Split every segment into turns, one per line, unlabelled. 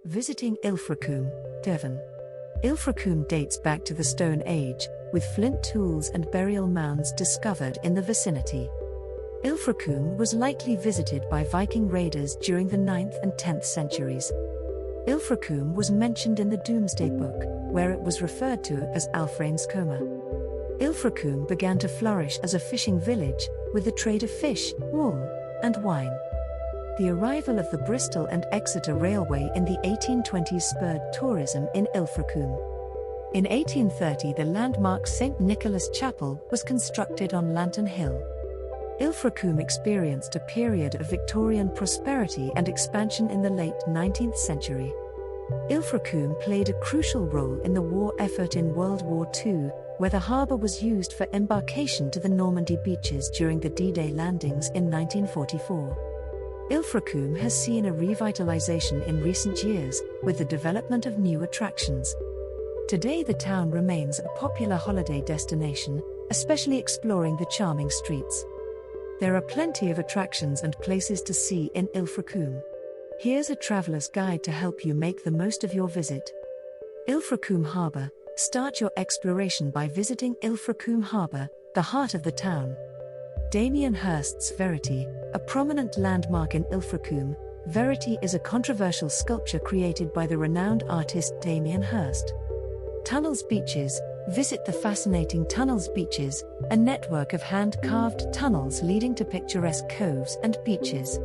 Visiting Ilfracombe, Devon. Ilfracombe dates back to the Stone Age, with flint tools and burial mounds discovered in the vicinity. Ilfracombe was likely visited by Viking raiders during the 9th and 10th centuries. Ilfracombe was mentioned in the Domesday Book, where it was referred to as Alfreinscoma. Ilfracombe began to flourish as a fishing village, with the trade of fish, wool, and wine. The arrival of the Bristol and Exeter Railway in the 1820s spurred tourism in Ilfracombe. In 1830, the landmark St. Nicholas Chapel was constructed on Lantern Hill. Ilfracombe experienced a period of Victorian prosperity and expansion in the late 19th century. Ilfracombe played a crucial role in the war effort in World War II, where the harbour was used for embarkation to the Normandy beaches during the D-Day landings in 1944. Ilfracombe has seen a revitalization in recent years, with the development of new attractions. Today the town remains a popular holiday destination, especially exploring the charming streets. There are plenty of attractions and places to see in Ilfracombe. Here's a traveller's guide to help you make the most of your visit. Ilfracombe Harbour. Start your exploration by visiting Ilfracombe Harbour, the heart of the town. Damien Hirst's Verity, a prominent landmark in Ilfracombe. Verity is a controversial sculpture created by the renowned artist Damien Hirst. Tunnels Beaches. Visit the fascinating Tunnels Beaches, a network of hand-carved tunnels leading to picturesque coves and beaches.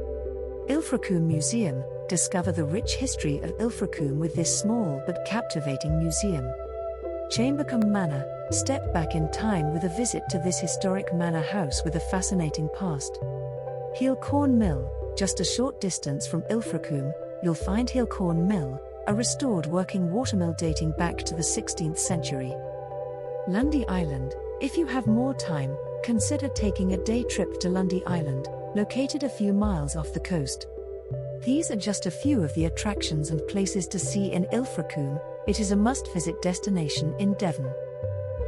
Ilfracombe Museum. Discover the rich history of Ilfracombe with this small but captivating museum. Chambercombe Manor. Step back in time with a visit to this historic manor house with a fascinating past. Heelcorn Mill. Just a short distance from Ilfracombe, you'll find Heelcorn Mill, a restored working watermill dating back to the 16th century. Lundy Island. If you have more time, consider taking a day trip to Lundy Island, located a few miles off the coast. These are just a few of the attractions and places to see in Ilfracombe. It is a must-visit destination in Devon.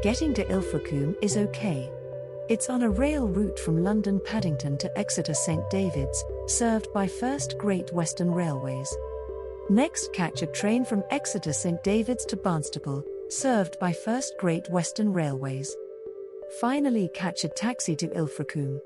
Getting to Ilfracombe is okay. It's on a rail route from London Paddington to Exeter St David's, served by First Great Western Railways. Next, catch a train from Exeter St David's to Barnstaple, served by First Great Western Railways. Finally, catch a taxi to Ilfracombe.